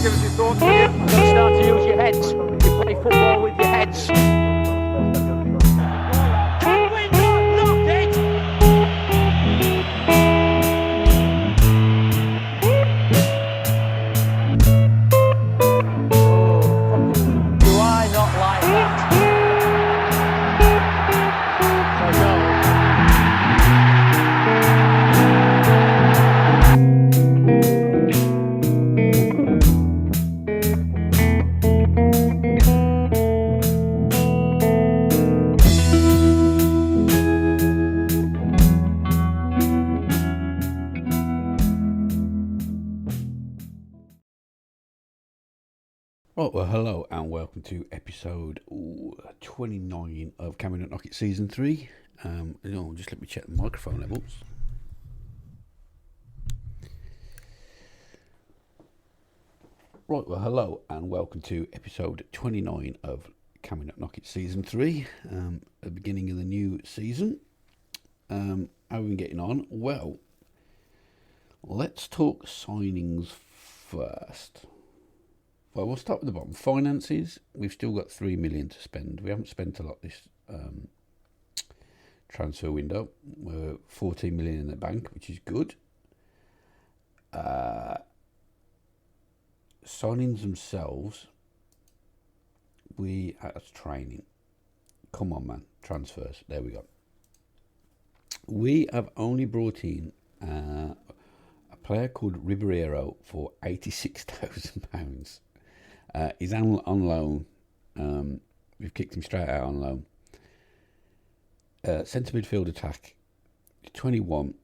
give us your thoughts, will you? You start to use your heads. You play football with your heads. Can we not knock it? Do I not like that? I know. Right, well, hello and welcome to episode 29 of Can We Not Knock It Season 3. Just let me check the microphone levels. Right, well, hello and welcome to episode 29 of Can We Not Knock It Season 3, at the beginning of the new season. How have we been getting on? Well, let's talk signings first. Well, we'll start with the bottom. Finances, we've still got 3 million to spend. We haven't spent a lot this transfer window. We're 14 million in the bank, which is good. Signings themselves, that's training. Come on, man. Transfers. There we go. We have only brought in a player called Ribeiro for £86,000. He's on loan. We've kicked him straight out on loan. Centre midfield attack, 21.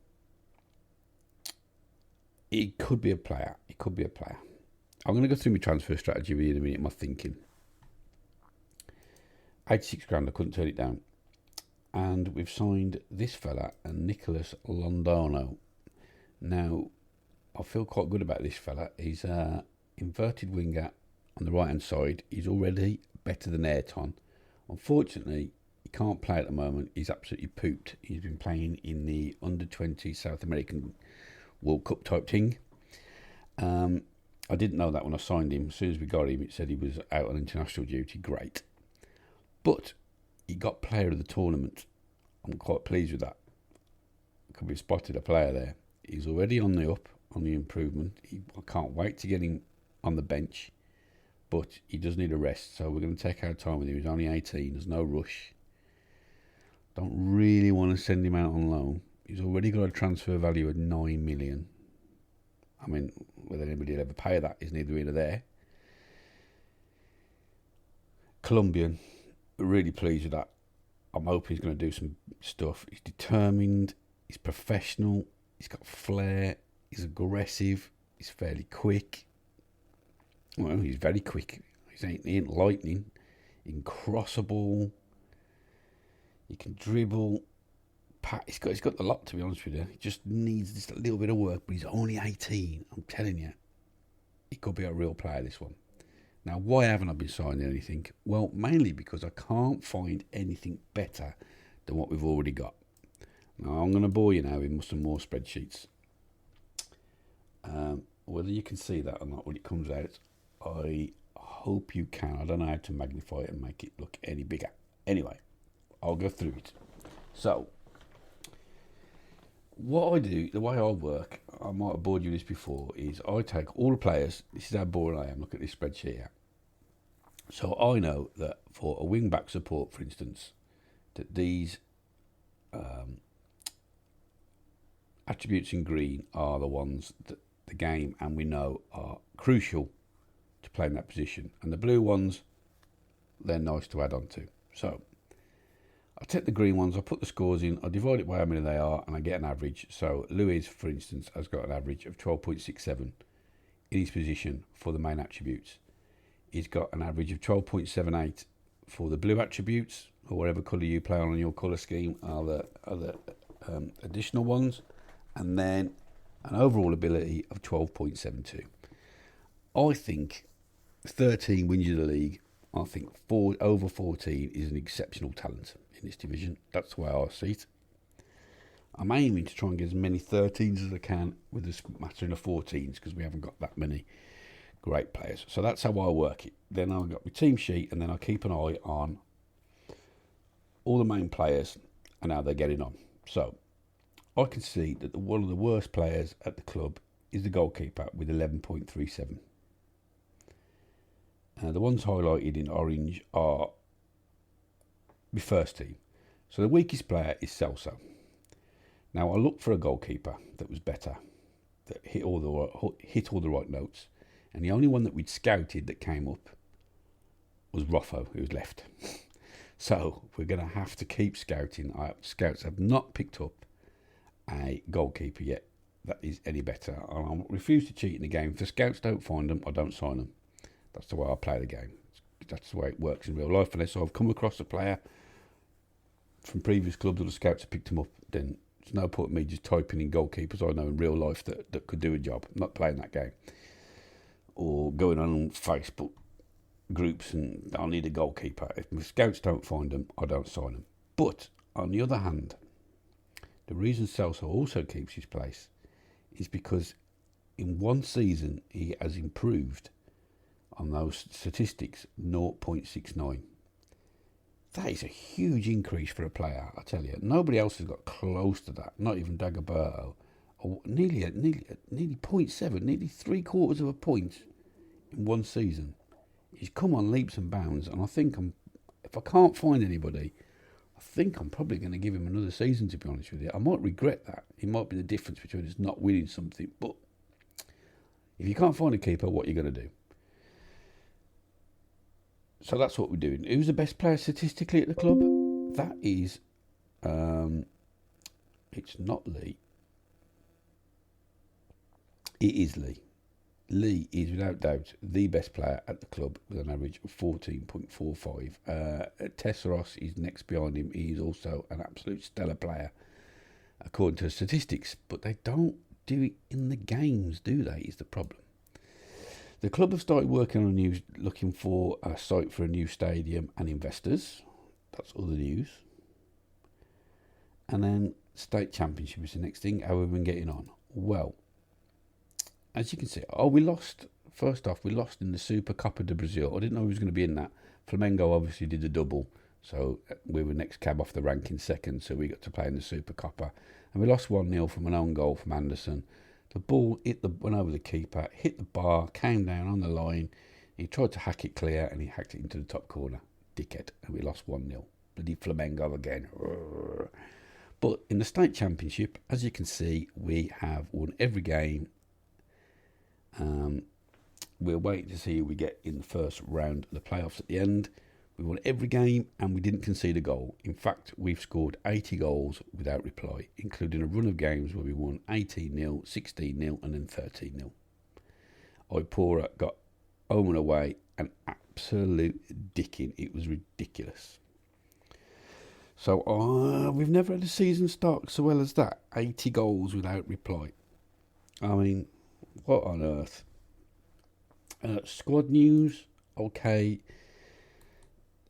He could be a player. I'm going to go through my transfer strategy with you in a minute, my thinking. 86 grand, I couldn't turn it down. And we've signed this fella, Nicholas Londano. Now, I feel quite good about this fella. He's an inverted winger on the right hand side. He's already better than Ayrton. Unfortunately, he can't play at the moment. He's absolutely pooped. He's been playing in the under-20 South American World Cup type thing. I didn't know that when I signed him. As soon as we got him, it said he was out on international duty. Great. But he got player of the tournament. I'm quite pleased with that. Could be spotted a player there. He's already on the up, on the improvement. I can't wait to get him on the bench. But he does need a rest, so we're going to take our time with him. He's only 18, there's no rush. Don't really want to send him out on loan. He's already got a transfer value of 9 million. I mean, whether anybody will ever pay that is neither here nor there. Colombian, really pleased with that. I'm hoping he's going to do some stuff. He's determined, he's professional, he's got flair, he's aggressive, he's fairly quick. Well, he's very quick. He ain't lightning. He can cross a ball. He can dribble. He's got a lot, to be honest with you. He just needs just a little bit of work, but he's only 18. I'm telling you, he could be a real player, this one. Now, why haven't I been signing anything? Well, mainly because I can't find anything better than what we've already got. Now, I'm going to bore you now with some more spreadsheets. Whether you can see that or not when it comes out, I hope you can. I don't know how to magnify it and make it look any bigger. Anyway, I'll go through it. So, what I do, the way I work, I might have bored you with this before, is I take all the players. This is how boring I am. Look at this spreadsheet here. So I know that for a wing-back support, for instance, that these attributes in green are the ones that the game and we know are crucial to play in that position, and the blue ones, they're nice to add on to. So I take the green ones, I put the scores in, I divide it by how many they are, and I get an average. So Luis, for instance, has got an average of 12.67 in his position for the main attributes. He's got an average of 12.78 for the blue attributes, or whatever colour you play on your colour scheme are the additional ones, and then an overall ability of 12.72. I think 13 wins you the league. I think over 14 is an exceptional talent in this division. That's the way I see it. I'm aiming to try and get as many 13s as I can with a smattering of 14s, because we haven't got that many great players. So that's how I work it. Then I've got my team sheet, and then I keep an eye on all the main players and how they're getting on. So I can see that one of the worst players at the club is the goalkeeper with 11.37. The ones highlighted in orange are my first team. So the weakest player is Celso. Now I looked for a goalkeeper that was better, that hit all the right notes, and the only one that we'd scouted that came up was Roffo, who was left. So we're going to have to keep scouting. Scouts have not picked up a goalkeeper yet that is any better. I refuse to cheat in the game. If the scouts don't find them, I don't sign them. That's the way I play the game. That's the way it works in real life. Unless I've come across a player from previous clubs or the scouts have picked him up, then there's no point in me just typing in goalkeepers I know in real life that could do a job. I'm not playing that game. Or going on Facebook groups and I'll need a goalkeeper. If the scouts don't find them, I don't sign them. But on the other hand, the reason Celso also keeps his place is because in one season he has improved on those statistics 0.69. That is a huge increase for a player, I tell you. Nobody else has got close to that, not even Dagoberto. Or nearly 0.7, nearly 3/4 of a point in one season. He's come on leaps and bounds, and I think if I can't find anybody, I think I'm probably going to give him another season, to be honest with you. I might regret that. It might be the difference between us not winning something, but if you can't find a keeper, what are you going to do? So that's what we're doing. Who's the best player statistically at the club? That is, it's not Lee. It is Lee. Lee is without doubt the best player at the club with an average of 14.45. Tesseros is next behind him. He is also an absolute stellar player according to the statistics, but they don't do it in the games, do they? Is the problem. The club have started working on looking for a site for a new stadium and investors. That's other news. And then state championship is the next thing. How have we been getting on? Well, as you can see, we lost. First off, we lost in the Super Copa de Brazil. I didn't know we was going to be in that. Flamengo obviously did a double, so we were next cab off the rank in second, so we got to play in the Super Copa. And we lost 1-0 from an own goal from Anderson. The ball went over the keeper, hit the bar, came down on the line. He tried to hack it clear, and he hacked it into the top corner. Dickhead. And we lost 1-0. Bloody Flamengo again. But in the state championship, as you can see, we have won every game. We're waiting to see who we get in the first round of the playoffs at the end. We won every game and we didn't concede a goal. In fact, we've scored 80 goals without reply, including a run of games where we won 18-0, 16-0 and then 13-0. Oipora got home and away an absolute dicking. It was ridiculous. So we've never had a season start so well as that. 80 goals without reply. I mean, what on earth? Squad news, okay.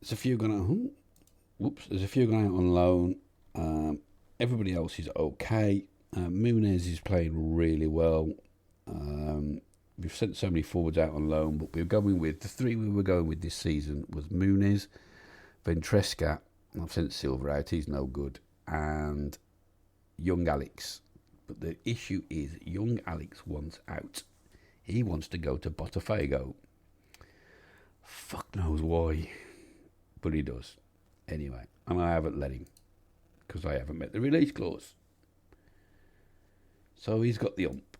There's a few gone out. There's a few going out on loan. Everybody else is okay. Muniz is playing really well. We've sent so many forwards out on loan, but we're going with the three we were going with this season was Muniz, Ventresca. I've sent Silver out. He's no good, and young Alex. But the issue is, young Alex wants out. He wants to go to Botafogo. Fuck knows why. But he does. Anyway, and I haven't let him. Because I haven't met the release clause. So he's got the ump.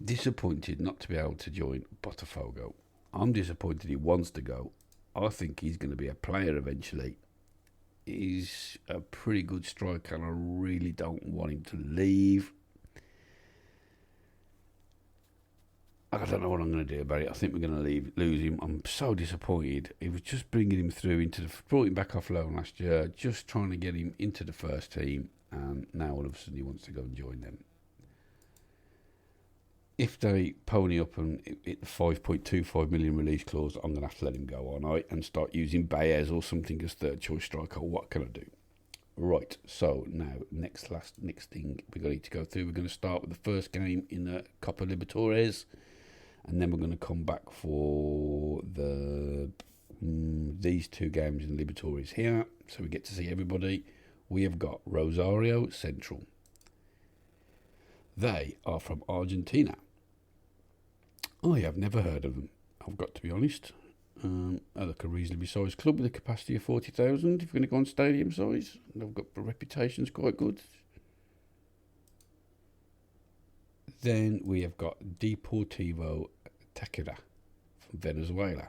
Disappointed not to be able to join Botafogo. I'm disappointed he wants to go. I think he's going to be a player eventually. He's a pretty good striker and I really don't want him to leave. I don't know what I'm going to do about it. I think we're going to lose him. I'm so disappointed. It was just bringing him through brought him back off loan last year, just trying to get him into the first team, and now all of a sudden he wants to go and join them. If they pony up and hit the 5.25 million release clause, I'm going to have to let him go, aren't I? And start using Baez or something as third choice striker. What can I do? Right, so now, next thing we're going to need to go through. We're going to start with the first game in the Copa Libertadores. and then we're going to come back for these two games in Libertadores here, so we get to see everybody. We have got Rosario Central. They are from Argentina. I have never heard of them, I've got to be honest. I look a reasonably sized club with a capacity of 40,000 if you're going to go on stadium size. They've got the reputation's quite good. Then we have got Deportivo Táchira from Venezuela.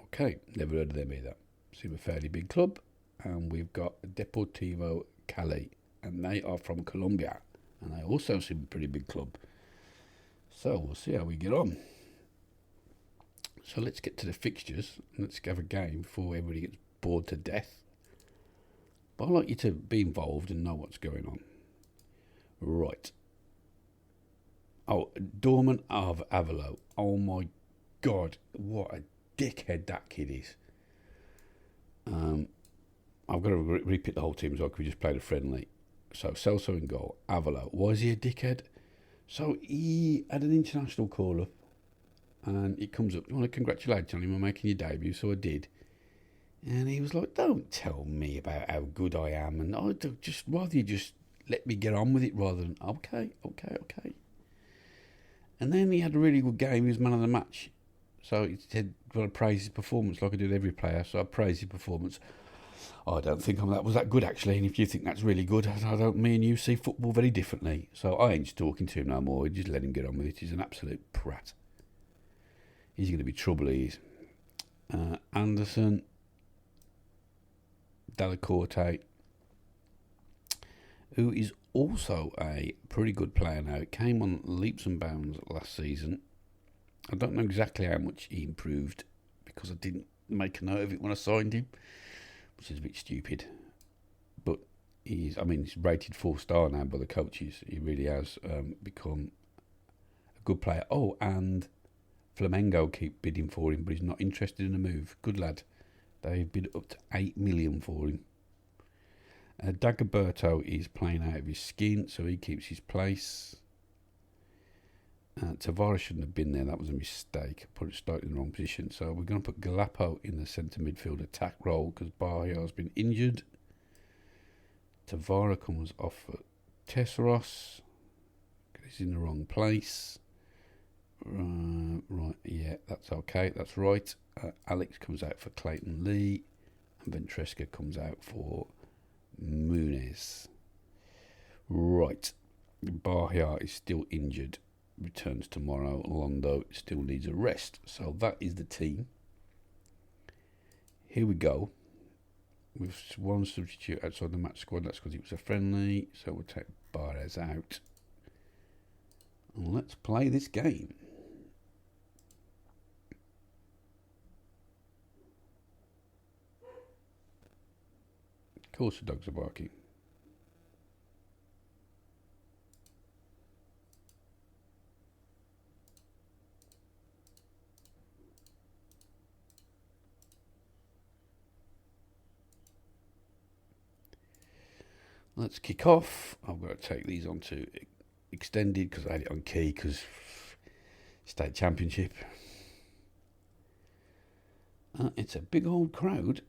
Okay, never heard of them either. Seem a fairly big club. And we've got Deportivo Cali, and they are from Colombia, and they also seem a pretty big club. So we'll see how we get on. So let's get to the fixtures. Let's have a game before everybody gets bored to death. But I'd like you to be involved and know what's going on. Right. Oh, Dorman of Avalo. Oh my God, what a dickhead that kid is. I've got to repeat the whole team as well because we just played a friendly. So Celso in goal, Avalo. Why is he a dickhead? So he had an international call-up, and it comes up, I want to congratulate you on him on making your debut, so I did. And he was like, don't tell me about how good I am, and I'd just rather you just let me get on with it rather than, okay. And then he had a really good game, he was man of the match. So he said, well, I praise his performance like I do with every player, so I praise his performance. I don't think that was that good, actually, and if you think that's really good, me and you see football very differently. So I ain't just talking to him no more, just let him get on with it. He's an absolute prat. He's going to be trouble, he is. Anderson, Delacorte, who is also a pretty good player now. Came on leaps and bounds last season. I don't know exactly how much he improved because I didn't make a note of it when I signed him, which is a bit stupid. But he's rated 4-star now by the coaches. He really has become a good player. Oh, and Flamengo keep bidding for him, but he's not interested in a move. Good lad. They've bid up to 8 million for him. Dagoberto is playing out of his skin, so he keeps his place. Tavares shouldn't have been there. That was a mistake. Put it started in the wrong position. So we're going to put Galapo in the centre midfield attack role because Bahia has been injured. Tavara comes off for Tesseros. He's in the wrong place. Right, yeah, that's okay. That's right. Alex comes out for Clayton Lee. And Ventresca comes out for Muniz. Right. Bahia is still injured. Returns tomorrow. Londo still needs a rest. So that is the team. Here we go. With one substitute outside the match squad. That's because it was a friendly. So we'll take Barres out. And let's play this game. Of course the dogs are barking. Let's kick off. I've got to take these on to extended because I had it on key because state championship. It's a big old crowd.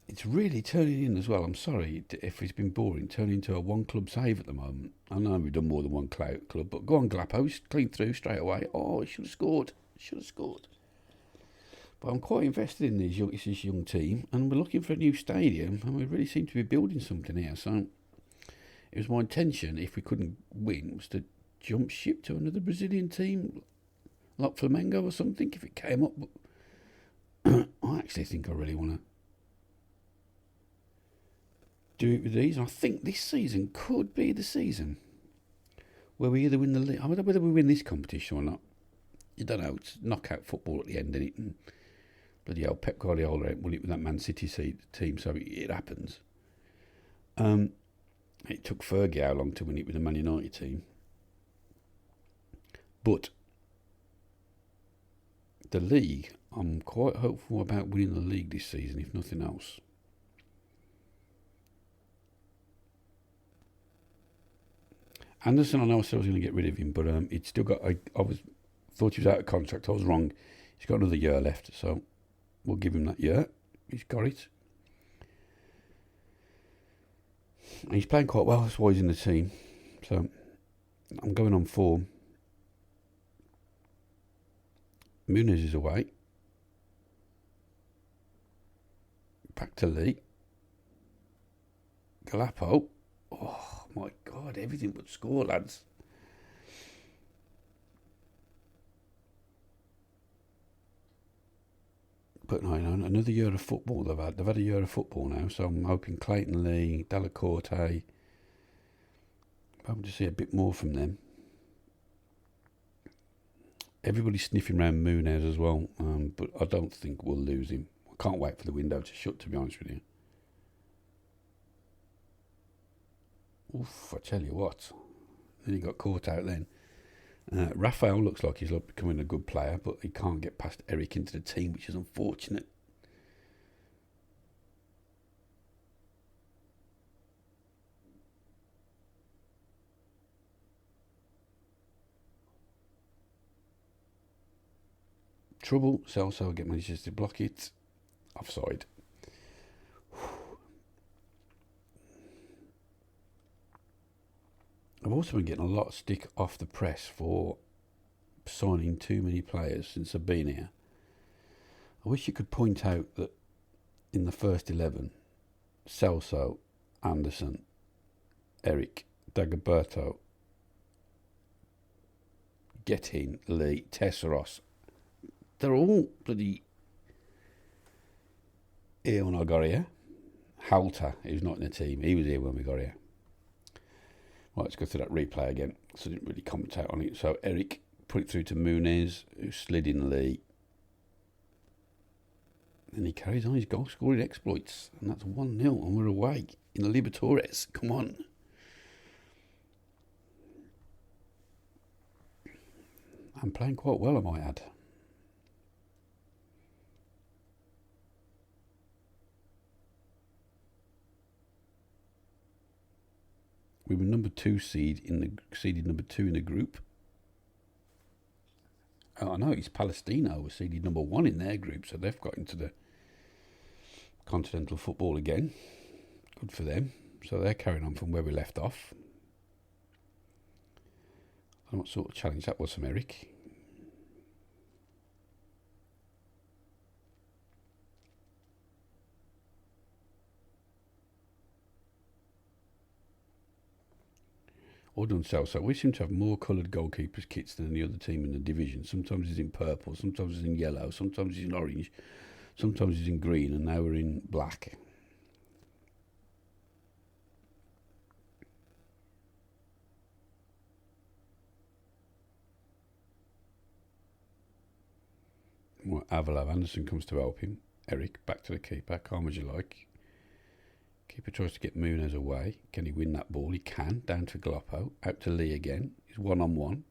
It's really turning in as well. I'm sorry if it's been boring, turning into a one club save at the moment. I know we've done more than one club, but go on, Glapo, clean through straight away. Oh, he should have scored. But I'm quite invested in this young team, and we're looking for a new stadium, and we really seem to be building something here. So it was my intention, if we couldn't win, was to jump ship to another Brazilian team, like Flamengo or something, if it came up. But I actually think I really want to do it with these. And I think this season could be the season where we either win the league. I don't know whether we win this competition or not. You don't know. It's knockout football at the end, isn't it? And bloody hell, Pep Guardiola won it with that Man City team, so it happens. It took Fergie how long to win it with the Man United team. But the league, I'm quite hopeful about winning the league this season, if nothing else. Anderson, I know I said I was going to get rid of him, but he'd still got. Thought he was out of contract. I was wrong. He's got another year left, so we'll give him that year. He's got it. And he's playing quite well. That's why he's in the team. So I'm going on form. Muniz is away. Back to Lee. Galapo. Oh my God, everything but score, lads. But no, another year of football they've had. They've had a year of football now, so I'm hoping Clayton Lee, Delacorte, hoping to see a bit more from them. Everybody's sniffing around Muniz as well, but I don't think we'll lose him. I can't wait for the window to shut, to be honest with you. Oof, I tell you what. Then he got caught out then. Raphael looks like he's becoming a good player, but he can't get past Eric into the team, which is unfortunate. Trouble. Celso manages to block it. Offside. I've also been getting a lot of stick off the press for signing too many players since I've been here. I wish you could point out that in the first 11, Celso, Anderson, Eric, Dagoberto, Gettin, Lee, Tesseros, they're all bloody here when I got here. Halter, who's not in the team, he was here when we got here. Right, let's go through that replay again. So I didn't really commentate on it. So Eric put it through to Muniz, who slid in Lee. And he carries on his goal scoring exploits. And that's 1-0 and we're away in the Libertadores. Come on. I'm playing quite well, I might add. We were seeded number 2 in the group. Oh, I know, it's Palestino was seeded number 1 in their group, so they've got into the continental football again. Good for them. So they're carrying on from where we left off. I don't know what sort of challenge that was from Eric. Or done so. We seem to have more coloured goalkeepers kits than any other team in the division. Sometimes it's in purple, sometimes it's in yellow, sometimes it's in orange, sometimes it's in green, and now we're in black. Well, Avila Anderson comes to help him. Eric, back to the keeper, calm as you like. Keeper tries to get Muniz away. Can he win that ball? He can. Down to Galapo. Out to Lee again. He's one-on-one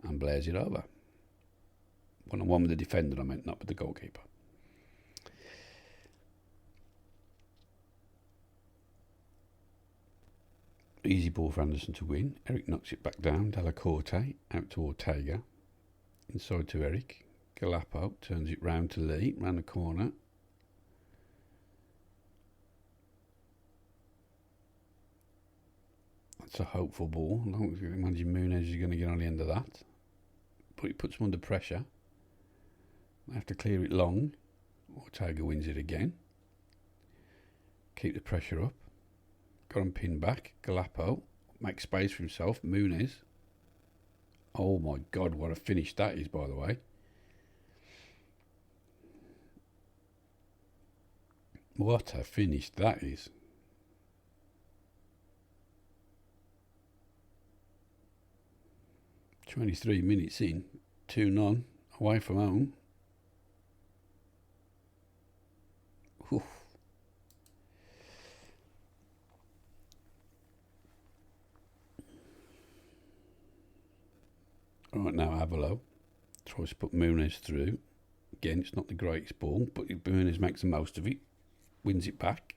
and blares it over. One-on-one with the defender, I meant, not with the goalkeeper. Easy ball for Anderson to win. Eric knocks it back down. Delacorte out to Ortega. Inside to Eric. Galapo turns it round to Lee, round the corner. That's a hopeful ball. I don't imagine Muniz is going to get on the end of that. But it puts him under pressure. They have to clear it long. Ortega wins it again. Keep the pressure up. Got him pinned back. Galapo makes space for himself. Muniz. Oh my God, what a finish that is, by the way. What a finish that is. "23 minutes in, 2-0, away from home." Oof. Right, now Avila tries to put Muniz through. Again, it's not the greatest ball, but Muniz makes the most of it, wins it back.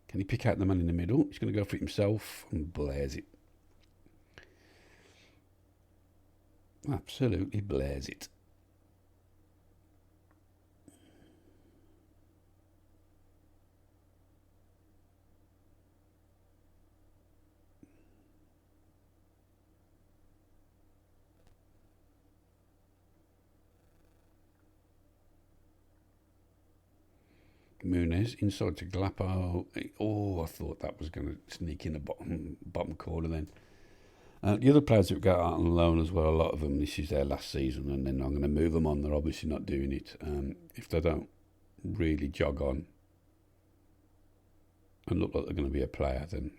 Can he pick out the man in the middle? He's going to go for it himself and blares it. Absolutely blares it. Muniz inside to Glapo. Oh, I thought that was going to sneak in the bottom corner then. The other players that got out on loan as well, a lot of them, this is their last season, and then I'm going to move them on. They're obviously not doing it. If they don't really jog on and look like they're going to be a player, then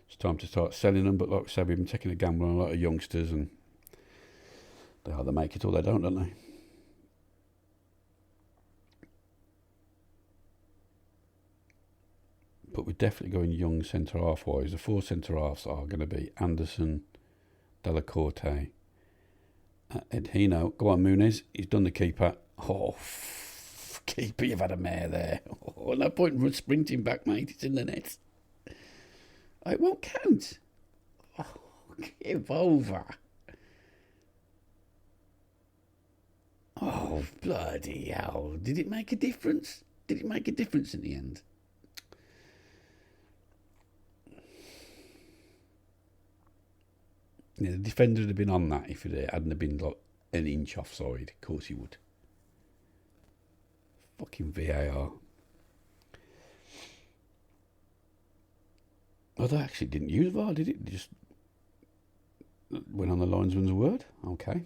it's time to start selling them. But like I said, we've been taking a gamble on a lot of youngsters, and they either make it or they don't they? But we're definitely going young centre-half wise. The 4 centre-halves are going to be Anderson, Della Corte, Edhino. Go on, Muniz. He's done the keeper. Oh, keeper, you've had a mare there. Oh, no point in sprinting back, mate. It's in the net. Oh, it won't count. Oh, give over. Oh, bloody hell. Did it make a difference? Did it make a difference in the end? Yeah, the defender would have been on that if it hadn't been like an inch offside. Of course he would. Fucking VAR. Oh, they actually didn't use VAR, did it? They just went on the linesman's word. Okay.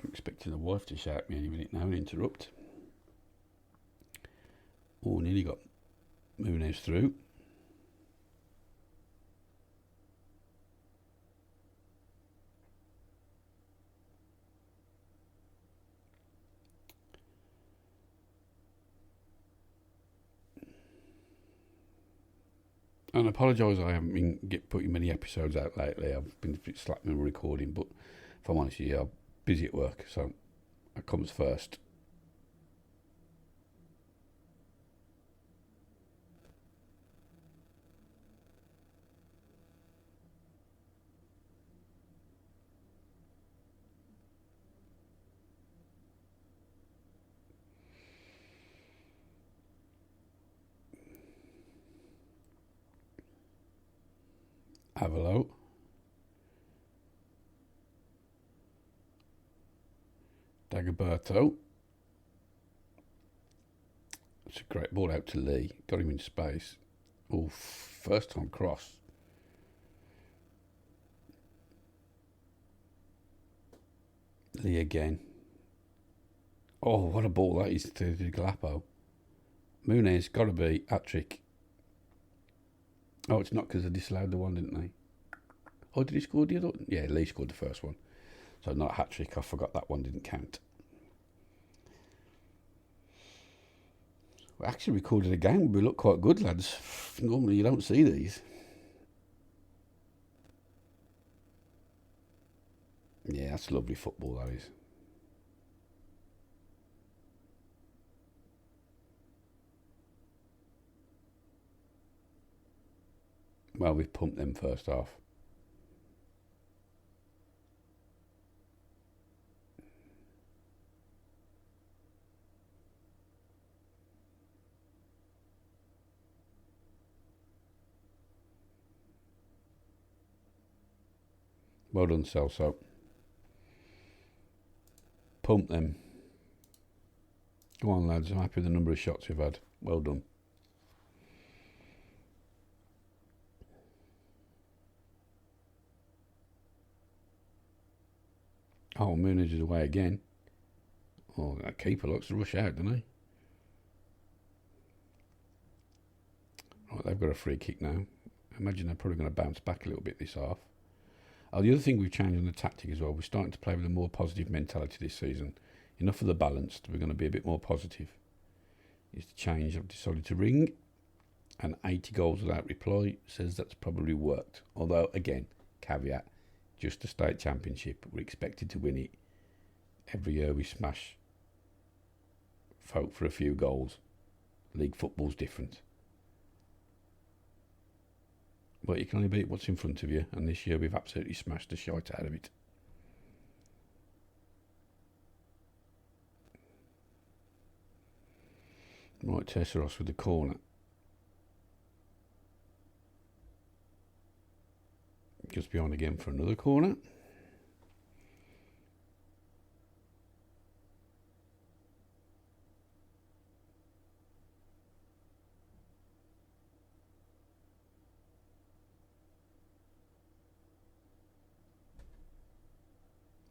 I'm expecting the wife to shout at me any minute now and interrupt. Oh, nearly got Muniz through. And I apologise I haven't been putting many episodes out lately. I've been a bit slack with recording, but if I'm honest with you, I'm busy at work, so that comes first. Avalo. Dagoberto. It's a great ball out to Lee. Got him in space. Oh, first time cross. Lee again. Oh, what a ball that is to Glapo. Muniz, got to be hat-trick. Oh, it's not because they disallowed the one, didn't they? Oh, did he score the other one? Yeah, Lee scored the first one. So not hat-trick. I forgot that one didn't count. We actually recorded a game. We look quite good, lads. Normally you don't see these. Yeah, that's lovely football, that is. Well, we've pumped them first half. Well done, Celso. Pump them. Go on, lads. I'm happy with the number of shots we've had. Well done. Oh, Muniz is away again. Oh, that keeper likes to rush out, doesn't he? Right, they've got a free kick now. I imagine they're probably going to bounce back a little bit this half. Oh, the other thing we've changed on the tactic as well, we're starting to play with a more positive mentality this season. Enough of the balanced, we're going to be a bit more positive. Is the change I've decided to ring, and 80 goals without reply says that's probably worked. Although, again, caveat, just the state championship. We're expected to win it. Every year we smash folk for a few goals. League football's different. But you can only beat what's in front of you, and this year we've absolutely smashed the shite out of it. Right, Tesseros with the corner. Just behind again for another corner.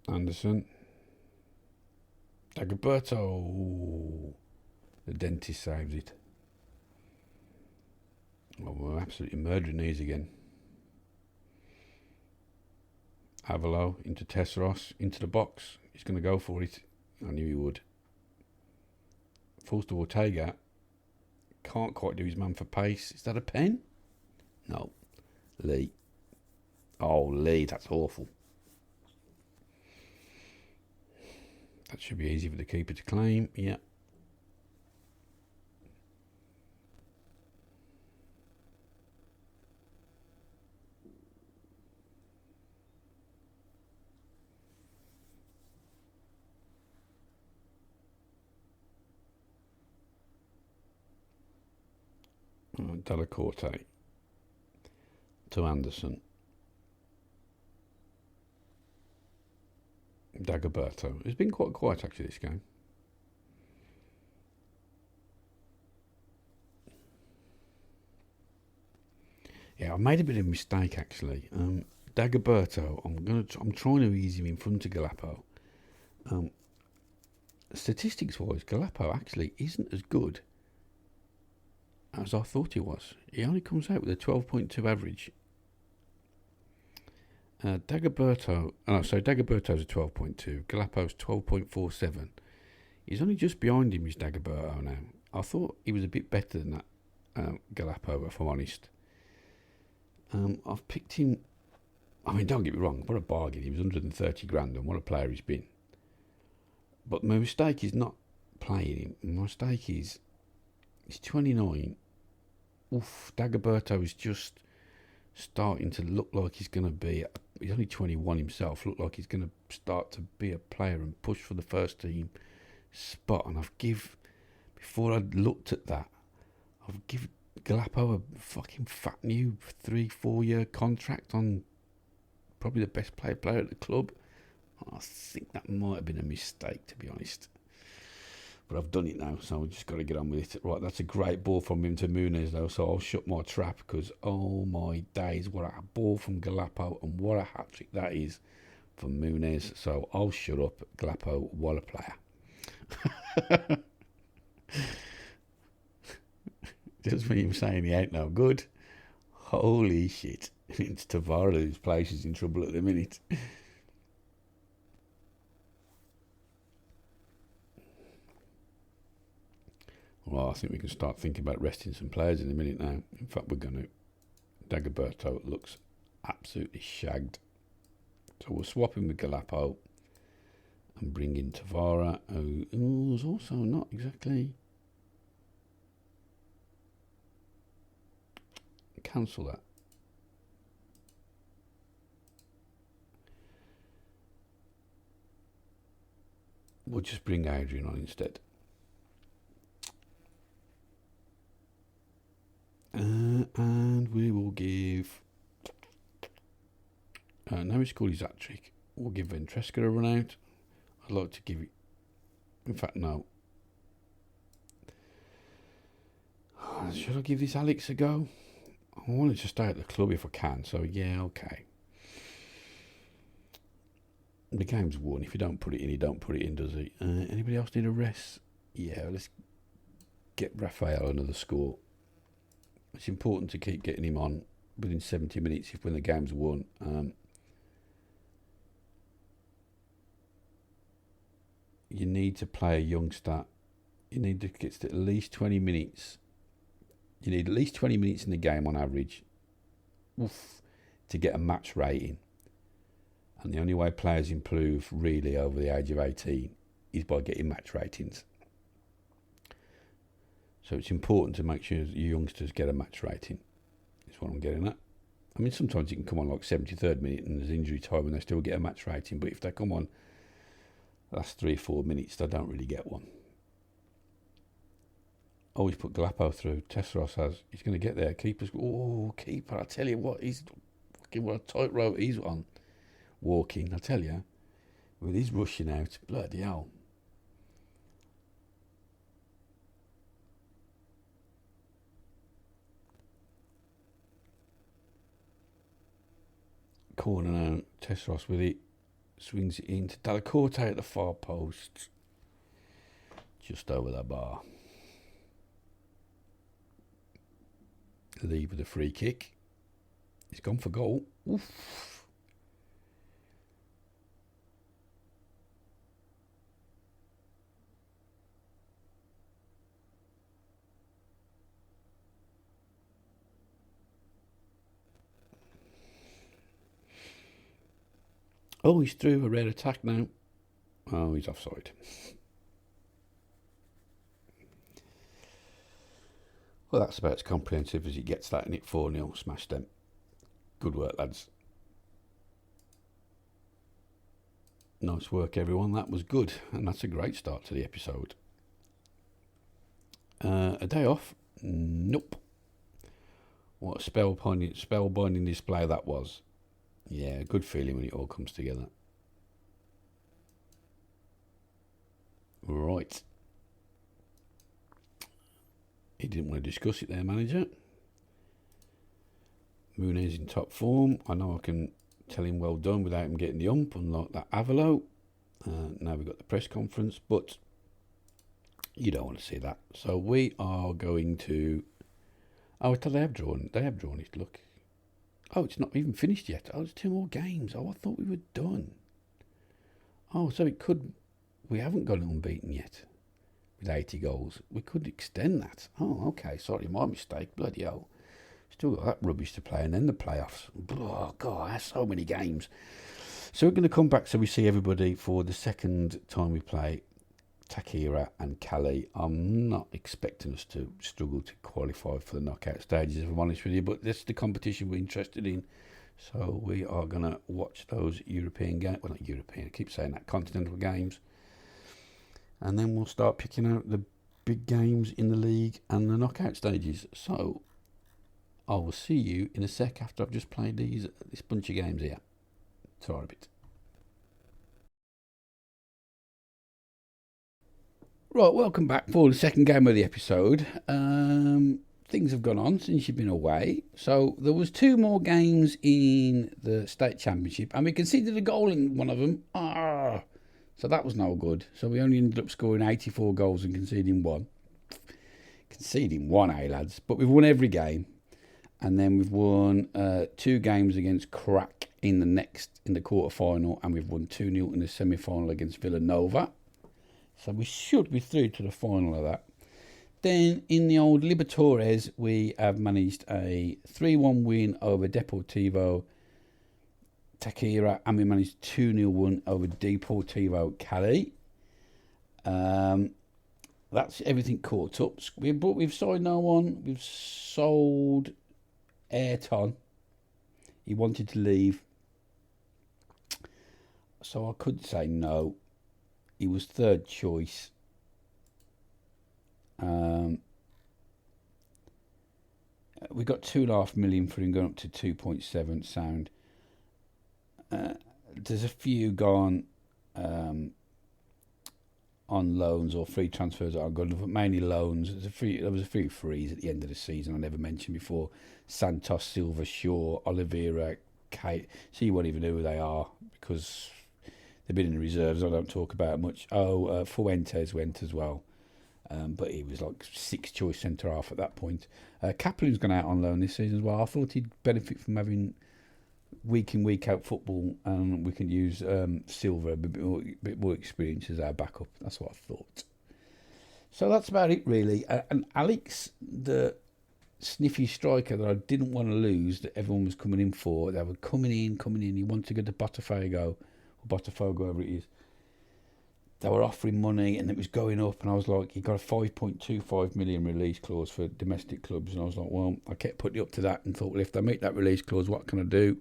Anderson. Dagoberto. The dentist saves it. Oh, we're absolutely murdering these again. Avalo into Tesseros, into the box. He's going to go for it. I knew he would. Falls to Ortega. Can't quite do his man for pace. Is that a pen? No. Lee. Oh, Lee, that's awful. That should be easy for the keeper to claim. Yeah. Delacorte to Anderson. Dagoberto. It's been quite quiet actually this game. Yeah, I've made a bit of a mistake actually. Dagoberto, I'm trying to ease him in front of Galapo. Statistics wise, Galapo actually isn't as good as I thought he was. He only comes out with a 12.2 average. Dagoberto's a 12.2. Galapo's 12.47. He's only just behind him, is Dagoberto now. I thought he was a bit better than that, Galapo, if I'm honest. I've picked him. I mean, don't get me wrong, what a bargain. He was 130 grand and what a player he's been. But my mistake is not playing him. My mistake is he's 29. Oof, Dagoberto is just starting to look like he's going to be, he's only 21 himself, look like he's going to start to be a player and push for the first team spot. And before I looked at that, I've given Galapo a fucking fat new 3-4 year contract on probably the best player at the club. I think that might have been a mistake, to be honest. But I've done it now, so we've just got to get on with it. Right, that's a great ball from him to Muniz, though, so I'll shut my trap because, oh my days, what a ball from Galapo and what a hat-trick that is from Muniz. So I'll shut up. Galapo, what a player. Just me him saying he ain't no good. Holy shit. It's Tavara whose place is in trouble at the minute. Well, I think we can start thinking about resting some players in a minute now. In fact, we're going to. Dagoberto looks absolutely shagged. So we'll swap him with Galapo and bring in Tavara, who's also not exactly... Cancel that. We'll just bring Adrian on instead. And we will give... now he's called his hat-trick. We'll give Ventresca a run out. I'd like to give it... In fact, no. Should I give this Alex a go? I wanted to stay at the club if I can, so yeah, okay. The game's won. If you don't put it in, you don't put it in, does he? Anybody else need a rest? Yeah, let's get Rafael another score. It's important to keep getting him on within 70 minutes if when the game's won. You need to play a youngster. You need to get to at least 20 minutes. You need at least 20 minutes in the game on average to get a match rating. And the only way players improve really over the age of 18 is by getting match ratings. So it's important to make sure that your youngsters get a match rating. That's what I'm getting at. I mean, sometimes you can come on like 73rd minute and there's injury time and they still get a match rating. But if they come on the last 3 or 4 minutes, they don't really get one. Always put Glapo through. Tesseros has. He's going to get there. Keeper's. Oh, keeper! I tell you what, he's fucking what a tightrope he's on. Walking, I tell you, with his rushing out, bloody hell. Corner now. Tesseros with it. Swings it into Delacorte at the far post. Just over the bar. Lee with a free kick. He's gone for goal. Oof. Oh, he's through a rare attack now. Oh, he's offside. Well, that's about as comprehensive as it gets, that, in it. 4-0, smashed them. Good work, lads. Nice work, everyone. That was good, and that's a great start to the episode. A day off? Nope. What a spellbinding display that was. Yeah, good feeling when it all comes together. Right. He didn't want to discuss it there, manager. Muniz in top form. I know I can tell him well done without him getting the ump, unlike that Avalo. Now we've got the press conference, but you don't want to see that. So we are going to... Oh, they have drawn it, look. Oh, it's not even finished yet. Oh, there's 2 more games. Oh, I thought we were done. Oh, so it could... We haven't got unbeaten yet with 80 goals. We could extend that. Oh, okay. Sorry, my mistake. Bloody hell. Still got that rubbish to play, and then the playoffs. Oh, God, that's so many games. So we're going to come back so we see everybody for the second time we play Takira and Cali. I'm not expecting us to struggle to qualify for the knockout stages, if I'm honest with you, but that's the competition we're interested in. So we are going to watch those European games. Well, not European, I keep saying that, continental games. And then we'll start picking out the big games in the league and the knockout stages. So I will see you in a sec after I've just played this bunch of games here. Sorry a bit. Right, welcome back for the second game of the episode. Things have gone on since you've been away. So there was 2 more games in the state championship, and we conceded a goal in one of them. So that was no good. So we only ended up scoring 84 goals and conceding 1. Conceding 1, lads? But we've won every game. And then we've won 2 games against Crack in the quarter-final, and we've won 2-0 in the semi-final against Villanova. So we should be through to the final of that. Then in the old Libertadores, we have managed a 3-1 win over Deportivo Takira, and we managed 2-0 win over Deportivo Cali. That's everything caught up. We've signed no one. We've sold Ayrton. He wanted to leave, so I could say no. He was third choice. We got 2.5 million for him, going up to 2.7. Sound. There's a few gone on loans or free transfers that are good, but mainly loans. There was a few frees at the end of the season I never mentioned before. Santos, Silva, Shaw, Oliveira, Kate. So you won't even know who they are because they've been in the reserves. I don't talk about much. Fuentes went as well. But he was like 6th choice centre-half at that point. Kaplan's gone out on loan this season as well. I thought he'd benefit from having week in, week out football, and we can use Silva, a bit more experience as our backup. That's what I thought. So that's about it, really. And Alex, the sniffy striker that I didn't want to lose, that everyone was coming in for. They were coming in. He wanted to go to Botafogo, whatever it is. They were offering money and it was going up, and I was like, you got a 5.25 million release clause for domestic clubs, and I was like, well, I kept putting it up to that and thought, well, if they meet that release clause, what can I do?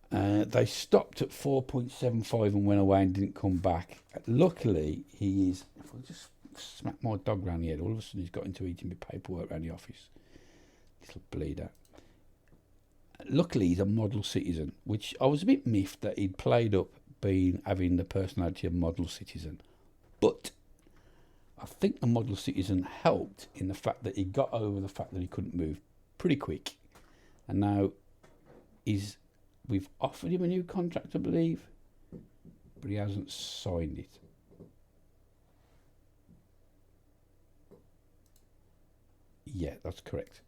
They stopped at 4.75 and went away and didn't come back. Luckily, he is, if I just smack my dog round the head, all of a sudden he's got into eating my paperwork around the office. Little bleeder. Luckily, he's a model citizen, which I was a bit miffed that he'd played up having the personality of model citizen. But I think the model citizen helped in the fact that he got over the fact that he couldn't move pretty quick. And now we've offered him a new contract, I believe, but he hasn't signed it. Yeah, that's correct.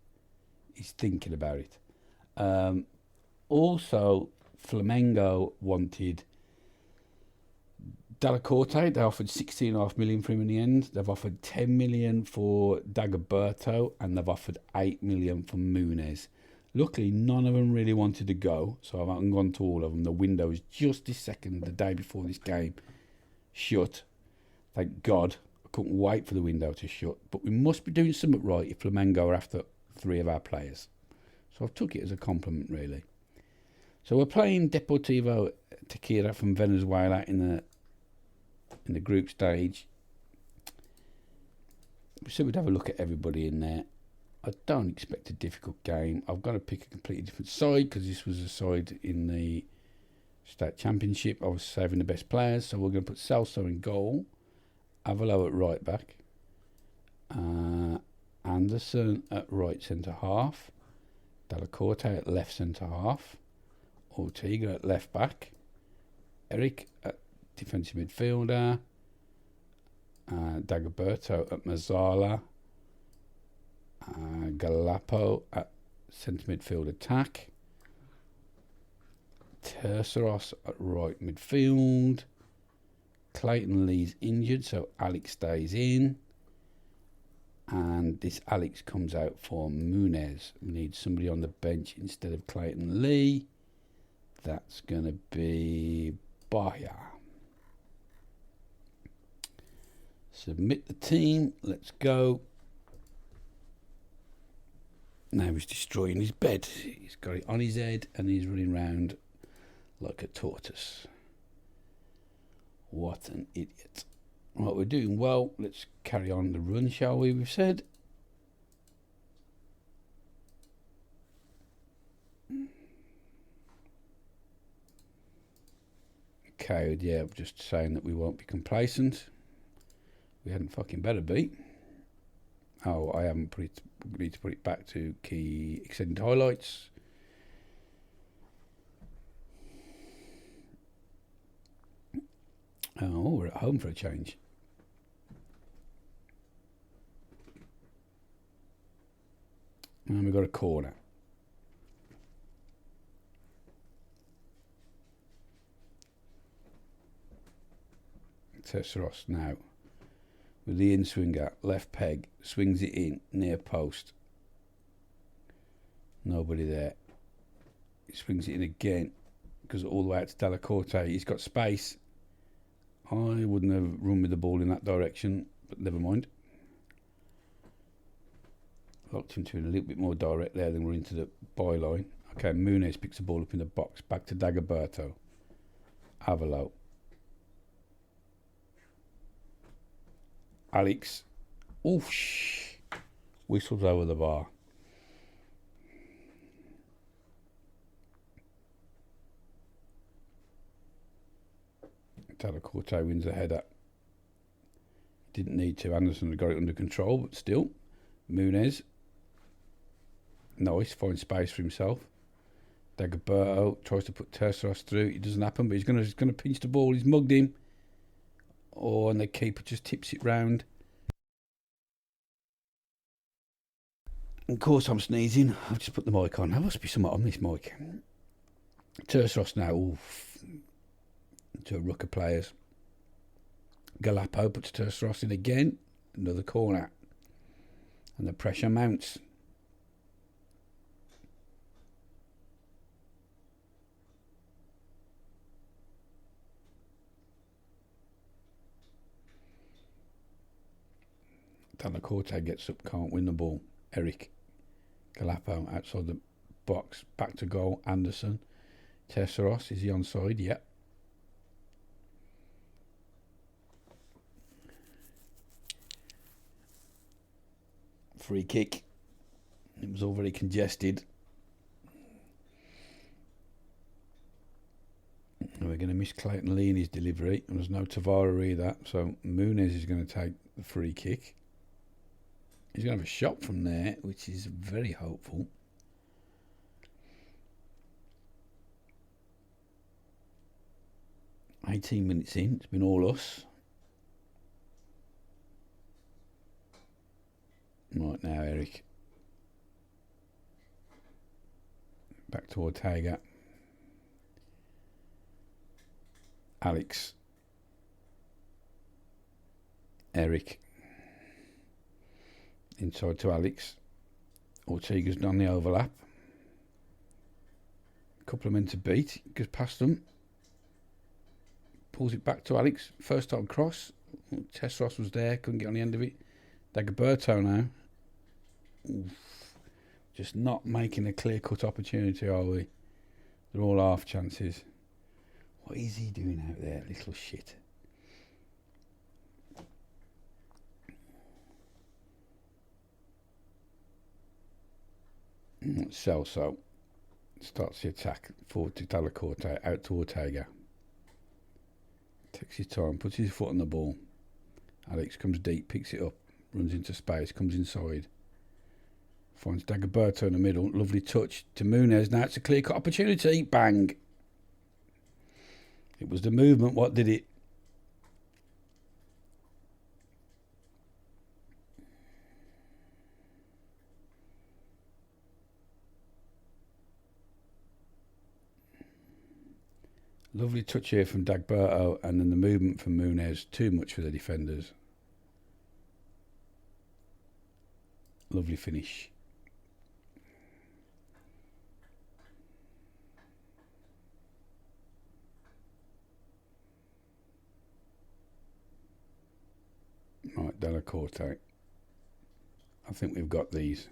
He's thinking about it. Also, Flamengo wanted Della Corte. They offered 16.5 million for him in the end. They've offered 10 million for Dagoberto, and they've offered 8 million for Muniz. Luckily, none of them really wanted to go, so I haven't gone to all of them. The window is just this second, the day before this game, shut. Thank God. I couldn't wait for the window to shut. But we must be doing something right if Flamengo are after 3 of our players. So I've took it as a compliment, really. So we're playing Deportivo Tequila from Venezuela in the group stage. So we'd have a look at everybody in there. I don't expect a difficult game. I've got to pick a completely different side because this was a side in the state championship. I was saving the best players, so we're going to put Celso in goal, Avalo at right back, Anderson at right centre half, Della Corte at left centre half, Ortega at left back, Eric at defensive midfielder, Dagoberto at Mazzala, Galapo at centre midfield attack, Terceros at right midfield. Clayton Lee's injured, so Alex stays in, and this Alex comes out for Muniz. We need somebody on the bench instead of Clayton Lee. That's going to be Bahia. Submit the team. Let's go. Now he's destroying his bed. He's got it on his head and he's running around like a tortoise. What an idiot. Right, we're doing well. Let's carry on the run, shall we? We've said. Okay, yeah, I'm just saying that we won't be complacent. We hadn't fucking better be. Oh, I haven't put it. We need to put it back to key extended highlights. Oh, we're at home for a change. And we've got a corner. Tesseros now with the in-swinger, left peg, swings it in, near post. Nobody there. He swings it in again, goes all the way out to Della Corte. He's got space. I wouldn't have run with the ball in that direction, but never mind. Locked him to a little bit more direct there than we're into the byline. Okay, Muniz picks the ball up in the box. Back to Dagoberto. Avalo. Alex. Oosh. Whistles over the bar. Della Corte wins the header. Didn't need to. Anderson had got it under control, but still. Muniz. Nice. Finds space for himself. Dagoberto tries to put Terceros through. It doesn't happen, but he's gonna pinch the ball. He's mugged him. Oh, and the keeper just tips it round. Of course, I'm sneezing. I've just put the mic on. There must be something on this mic. Terceros now. Oof. To a ruck of players. Galapo puts Terceros in again. Another corner. And the pressure mounts. Delacorte gets up, can't win the ball. Eric Galapo outside the box, back to goal. Anderson. Tesseros, is he onside? Yep. Free kick. It was all very congested. We're going to miss Clayton Lee in his delivery. And there's no Tavara either. So Muniz is going to take the free kick. He's going to have a shot from there, which is very hopeful. "18 minutes in, it's been all us. Right now, Eric. Back to Ortega. Alex. Eric. Inside to Alex. Ortega's done the overlap. Couple of men to beat. Goes past them. Pulls it back to Alex. First time cross. Tesseros was there. Couldn't get on the end of it. Dagoberto now. Oof. Just not making a clear-cut opportunity, are we? They're all half chances. What is he doing out there, little shit? Celso starts the attack. Forward to Delacorte, out to Ortega. Takes his time, puts his foot on the ball. Alex comes deep, picks it up, runs into space, comes inside. Finds Dagoberto in the middle. Lovely touch to Muniz. Now it's a clear-cut opportunity. Bang. It was the movement. What did it? Lovely touch here from Dagoberto, and then the movement from Muniz. Too much for the defenders. Lovely finish. Right, Delacorte. I think we've got these.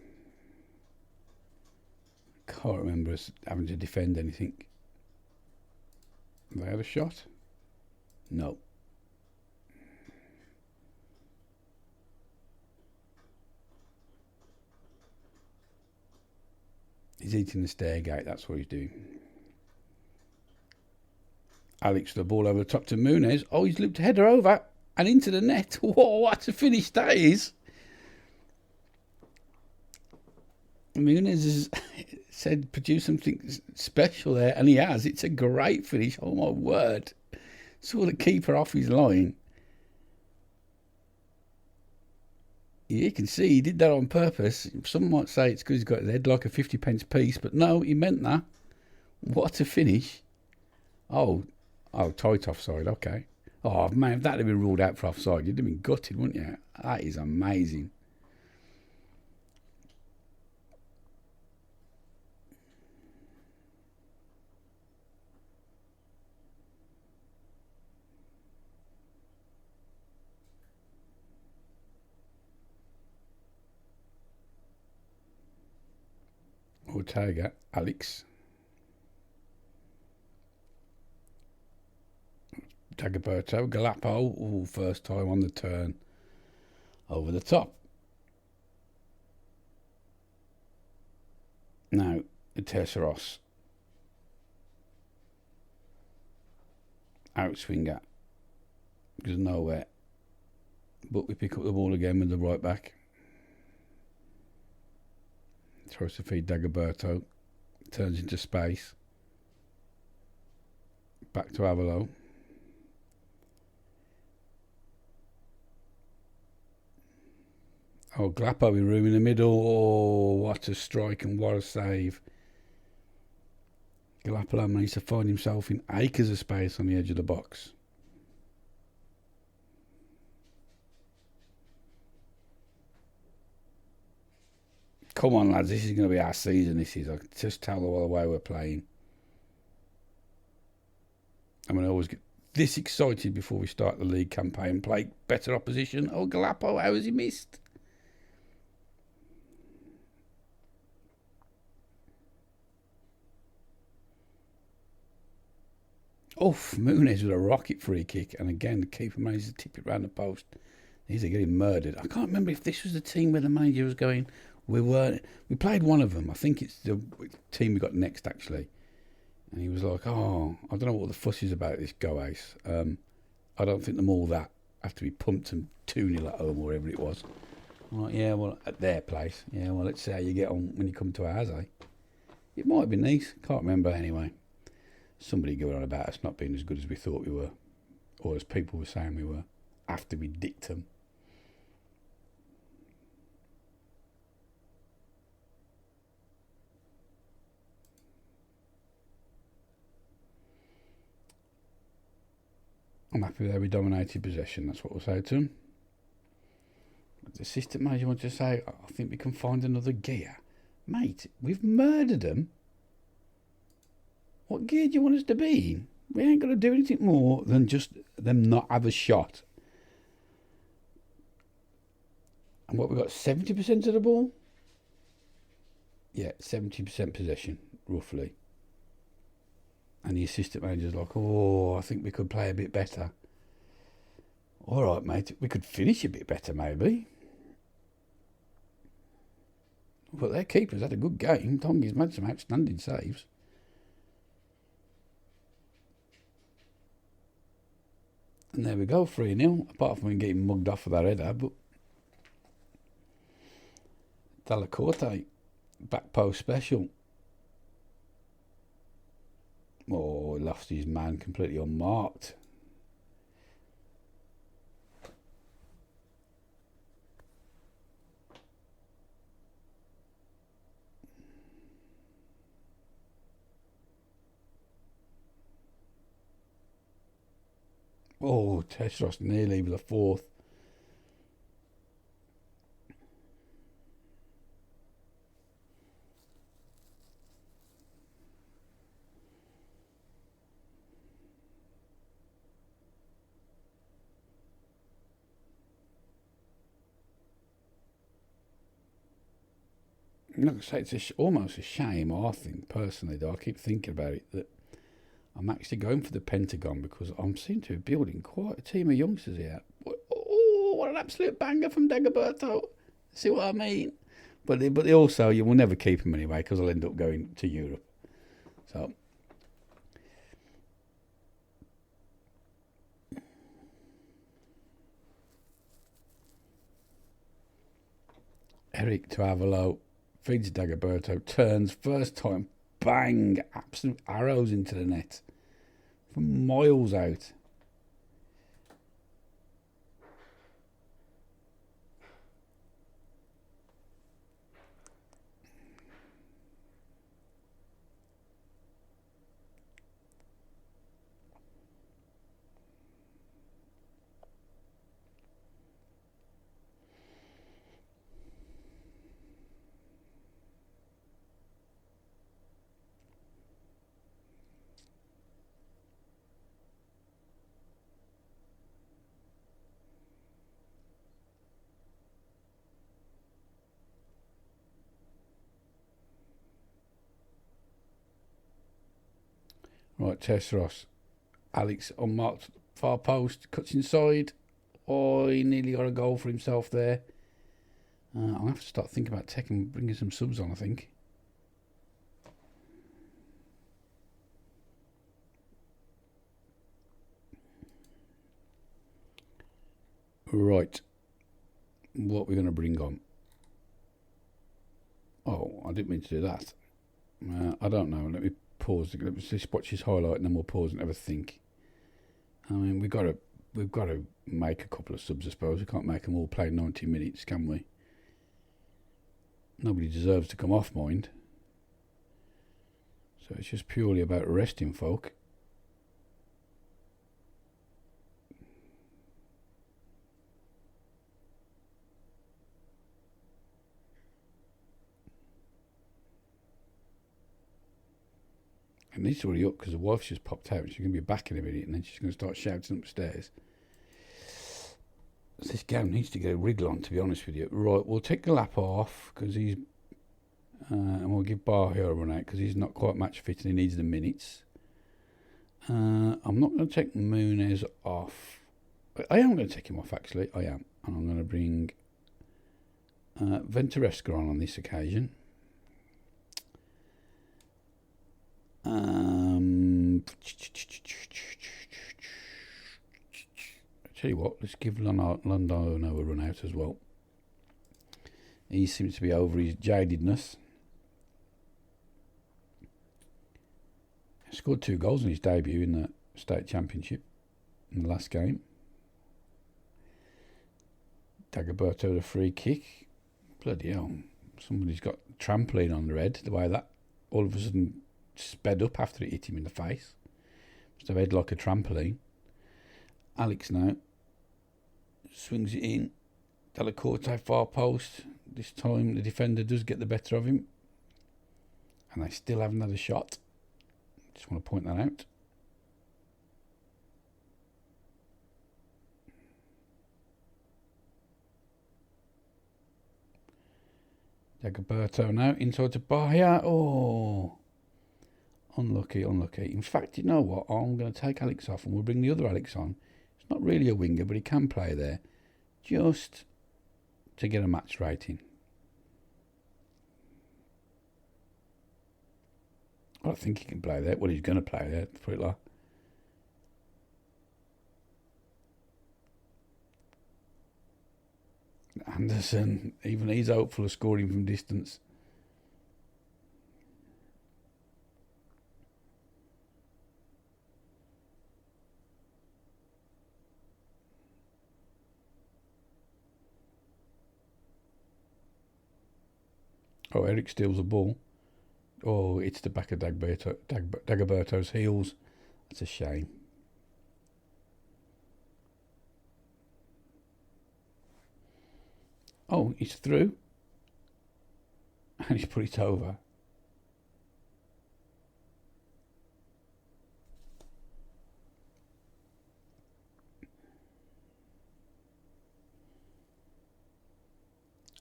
Can't remember us having to defend anything. Have they had a shot? No. He's eating the stair gate, that's what he's doing. Alex, the ball over the top to Muniz. Oh, he's looped a header over and into the net. Whoa, what a finish that is. Muniz has said produce something special there, and he has. It's a great finish. Oh, my word. Saw the keeper off his line. You can see he did that on purpose. Some might say it's because he's got his head like a 50p piece, but no, he meant that. What a finish. Oh, tight offside, okay. Oh, man, if that had been ruled out for offside, you'd have been gutted, wouldn't you? That is amazing. Ortega, Alex. Dagoberto, Galapo. Oh, first time on the turn. Over the top. Now, Tesseros. Outswinger. Goes nowhere. But we pick up the ball again with the right back. Tries to feed Dagoberto. Turns into space. Back to Avalo. Oh, Glapo in room in the middle. Oh, what a strike and what a save. Galapalo managed to find himself in acres of space on the edge of the box. Come on, lads, this is going to be our season, this is. I can just tell the way we're playing. I'm going to always get this excited before we start the league campaign. Play better opposition. Oh, Galapo, how has he missed? Muniz with a rocket free kick, and again the keeper managed to tip it round the post. These are getting murdered. I can't remember if this was the team where the manager was going. We played one of them. I think it's the team we got next, actually. And he was like, I don't know what the fuss is about this go ace. I don't think them all that have to be pumped and 2-0 at home or whatever it was. I'm like, yeah, well, at their place. Yeah, well, let's see how you get on when you come to ours, eh? It might have been nice. Can't remember anyway. Somebody going on about us not being as good as we thought we were. Or as people were saying we were. After we dicked them. I'm happy with how we dominated possession. That's what we'll say to them. The assistant manager wants to say, I think we can find another gear. Mate, we've murdered them. What gear do you want us to be in? We ain't got to do anything more than just them not have a shot. And what, we got 70% of the ball? Yeah, 70% possession, roughly. And the assistant manager's like, I think we could play a bit better. All right, mate, we could finish a bit better, maybe. But their keeper's had a good game. Tongi's made some outstanding saves. And there we go, 3-0. Apart from him getting mugged off with that header, but Delacorte, back post special. He lost his man completely unmarked. Testros nearly with a fourth. Like I say, it's almost a shame, I think, personally, though I keep thinking about it, that I'm actually going for the Pentagon because I seem to be building quite a team of youngsters here. What an absolute banger from Dagoberto. See what I mean? But they also, you will never keep him anyway because I'll end up going to Europe. So, Eric to Avalo, feeds Dagoberto, turns, first time, bang, absolute arrows into the net. From miles out. Right, Tesseros. Alex unmarked far post, cuts inside. He nearly got a goal for himself there. I'll have to start thinking about bringing some subs on, I think. Right. What are we going to bring on? I didn't mean to do that. I don't know. Let me pause. Let's just watch his highlight and then we'll pause and have a think. I mean, we've got to make a couple of subs, I suppose. We can't make them all play 90 minutes, can we? Nobody deserves to come off, mind. So it's just purely about resting folk. I need to hurry up because the wife's just popped out and she's going to be back in a minute and then she's going to start shouting upstairs. So this game needs to get a wriggle on, to be honest with you. Right, we'll take the lap off because he's... and we'll give Bahia a run out because he's not quite match fit and he needs the minutes. I'm not going to take Muniz off. I am going to take him off, actually. I am. And I'm going to bring Venturesca on this occasion. I tell you what, let's give Londono a run out as well. He seems to be over his jadedness. He scored 2 goals in his debut in the state championship in the last game. Dagoberto the free kick. Bloody hell. Somebody's got trampoline on their head, the way that all of a sudden sped up after it hit him in the face. Must have head like a trampoline. Alex now swings it in. Delacorte far post. This time the defender does get the better of him. And they still haven't had a shot. Just want to point that out. Dagoberto now inside to Bahia. Oh, unlucky. In fact, you know what? I'm going to take Alex off and we'll bring the other Alex on. He's not really a winger, but he can play there just to get a match rating. I don't think he can play there. Well, he's going to play there, put it like. Anderson, even he's hopeful of scoring from distance. Oh, Eric steals the ball. Oh, it's the back of Dagoberto's heels. That's a shame. Oh, he's through. And he's put it over.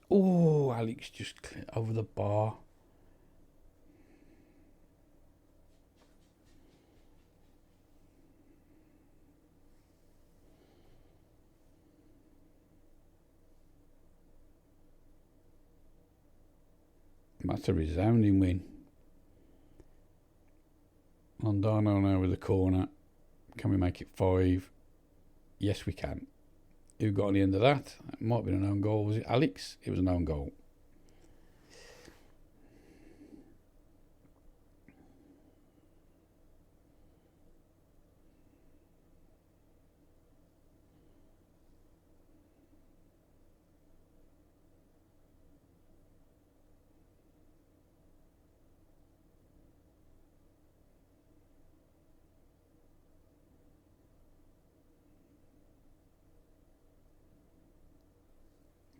Oh, Alex just over the bar. That's a resounding win. Londono now with the corner. Can we make it 5? Yes, we can. Who got on the end of that? It might have been an own goal. Was it Alex? It was an own goal.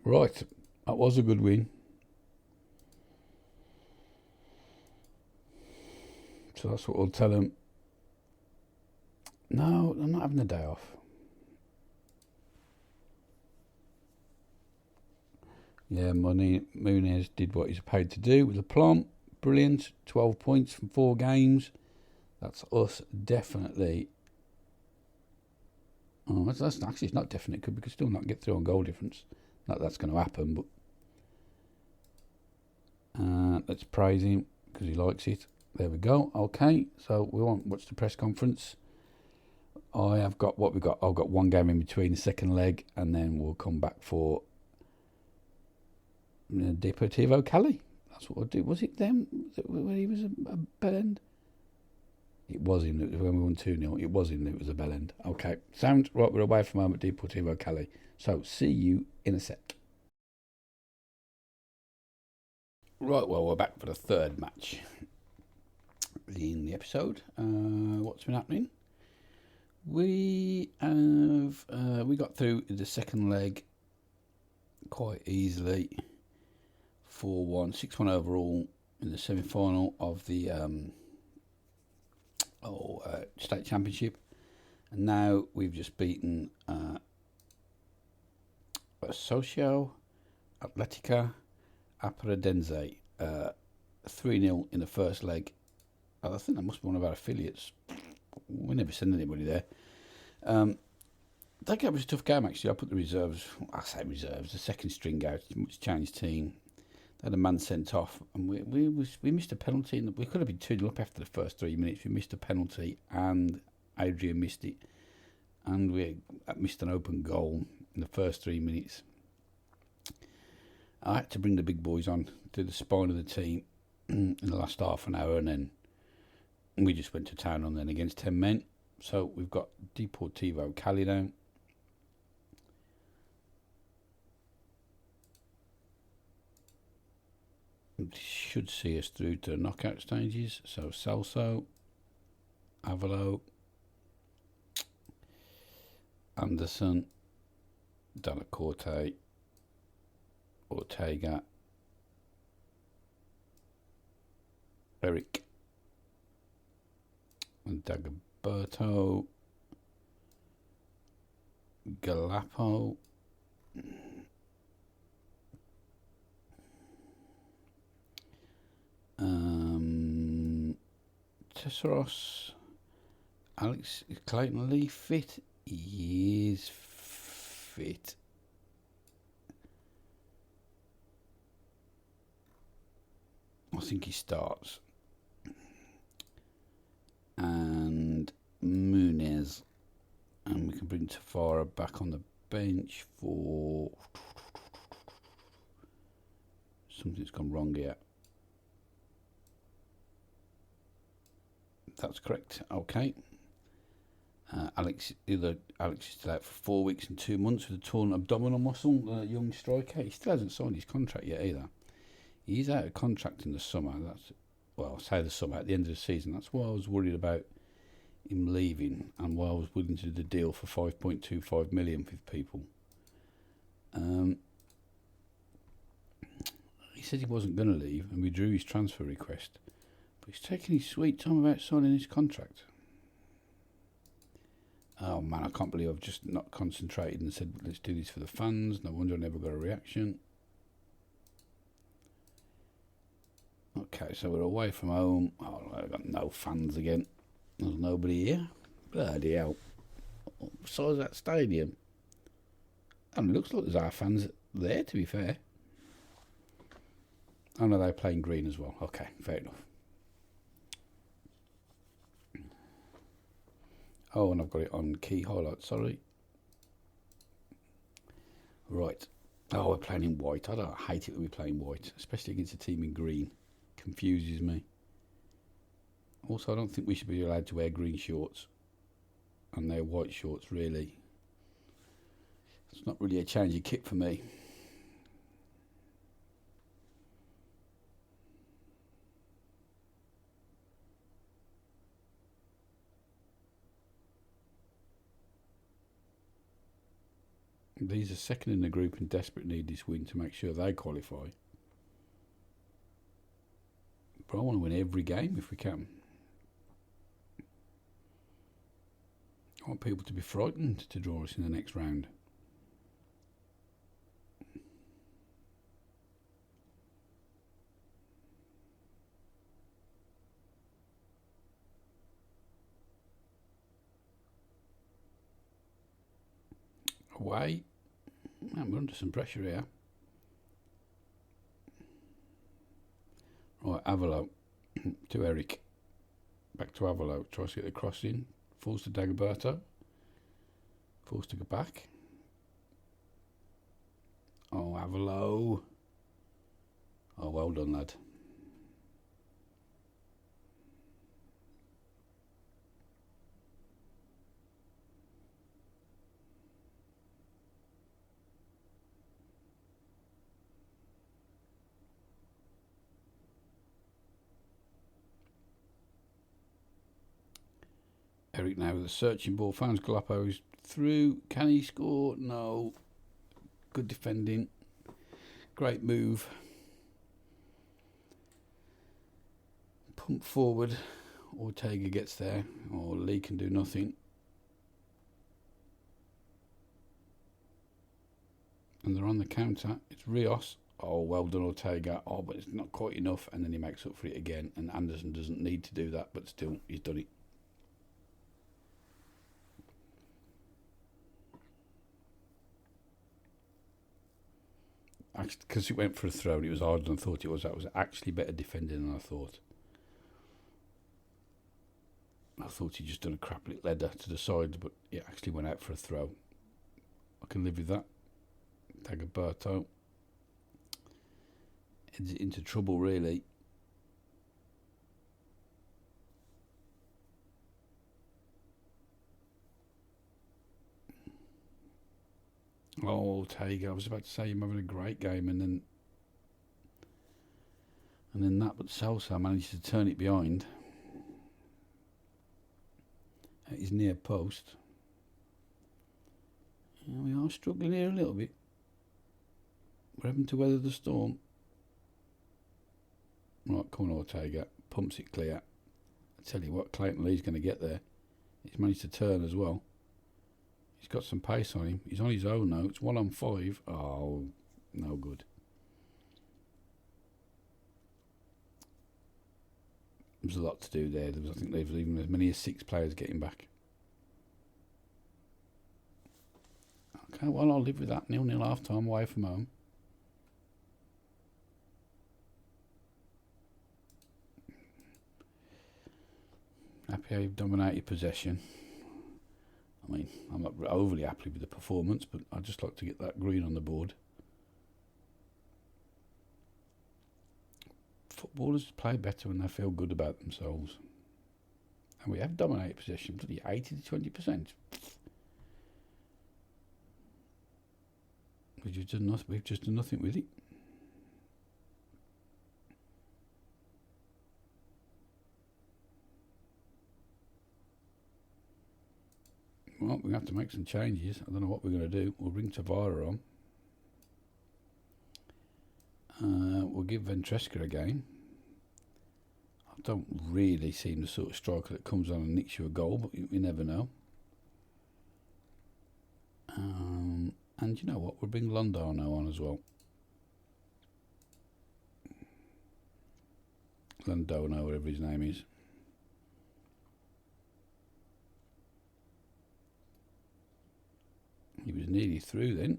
Right, that was a good win. So that's what we'll tell them. No, I'm not having a day off. Yeah, Muniz did what he's paid to do with aplomb. Brilliant. 12 points from 4 games. That's us definitely. Oh, that's actually, it's not definite because we could still not get through on goal difference. Not that's going to happen, but let's praise him because he likes it. There we go. Okay, so we won't watch the press conference. I have got what we got. I've got 1 game in between the second leg, and then we'll come back for Deportivo Cali. That's what we'll do. Was it them when he was a bell end? It was him when we won 2-0. It was him. It was a bell end. Okay, sound right. We're away from home at Deportivo Cali. So see you in a sec. Right, well, we're back for the 3rd match in the episode. What's been happening? We have we got through the second leg quite easily. 4-1, 6-1 overall in the semi-final of the state championship, and now we've just beaten Socio Atletica Aparedense 3-0 in the first leg. I think that must be one of our affiliates. we never send anybody there. That game was a tough game, actually. I put the the second string out. Much changed team. They had a man sent off, and we missed a penalty. We could have been 2-0 up after the first 3 minutes. We missed a penalty, and Adrian missed it, and we missed an open goal in the first 3 minutes. I had to bring the big boys on to the spine of the team in the last half an hour, and then we just went to town on them against 10 men. So we've got Deportivo Cali now. This should see us through to the knockout stages. So Celso, Avalo, Anderson, Delacorte, Ortega, Eric, and Dagoberto, Galapo, Tesseros, Alex. Is Clayton Lee fit? He is fit. I think he starts. And Muniz. And we can bring Tafara back on the bench for... Something's gone wrong here. That's correct. Okay. Alex is still out for 4 weeks and 2 months with a torn abdominal muscle. The young striker. He still hasn't signed his contract yet either. He's out of contract in the summer. I'll say the summer, at the end of the season. That's why I was worried about him leaving, and why I was willing to do the deal for 5.25 million with people. He said he wasn't going to leave and withdrew his transfer request. But he's taking his sweet time about signing his contract. Oh man, I can't believe I've just not concentrated and said, let's do this for the fans. No wonder I never got a reaction. Okay, so we're away from home. Oh, I've got no fans again. There's nobody here. Bloody hell. So is that stadium. And it looks like there's our fans there, to be fair. Oh no, they're playing green as well. Okay, fair enough. Oh, and I've got it on key highlight, sorry. Right. Oh, we're playing in white. I hate it when we're playing white, especially against a team in green. Confuses me. Also, I don't think we should be allowed to wear green shorts and they're white shorts, really. It's not really a change of kit for me. These are second in the group and desperate need this win to make sure they qualify. But I want to win every game if we can. I want people to be frightened to draw us in the next round. Away. Man, we're under some pressure here. Right, Avalo to Eric. Back to Avalo. Tries to get the cross in. Falls to Dagoberto. Falls to go back. Oh, Avalo. Oh, well done, lad. Eric now with a searching ball. Finds Galapagos through. Can he score? No. Good defending. Great move. Pump forward. Ortega gets there. Or Lee can do nothing. And they're on the counter. It's Rios. Oh, well done, Ortega. Oh, but it's not quite enough. And then he makes up for it again. And Anderson doesn't need to do that, but still, he's done it. because it went for a throw and it was harder than I thought it was. That was actually better defending than I thought. I thought he'd just done a crap little header to the side, but it actually went out for a throw. I can live with that. Dagoberto heads it into trouble, really. Oh, Tager, I was about to say you're having a great game, and then that, but Salsa managed to turn it behind at his near post. And we are struggling here a little bit. We're having to weather the storm. Right, come on, Ortega. Pumps it clear. I tell you what, Clayton Lee's going to get there. He's managed to turn as well. He's got some pace on him. He's on his own now. It's 1 on 5. Oh, no good. There was a lot to do there. I think there was even as many as 6 players getting back. Okay, well, I'll live with that. 0-0 half time away from home. Happy you've dominated possession. I mean, I'm not overly happy with the performance, but I'd just like to get that green on the board. Footballers play better when they feel good about themselves. And we have dominated possession, bloody 80 to 20%. We've just done nothing with it. Well, we're going to have to make some changes. I don't know what we're going to do. We'll bring Tavara on. We'll give Ventresca a game. I don't really seem the sort of striker that comes on and nicks you a goal, but you never know. And you know what? We'll bring Londono on as well. Londono, whatever his name is. He was nearly through then.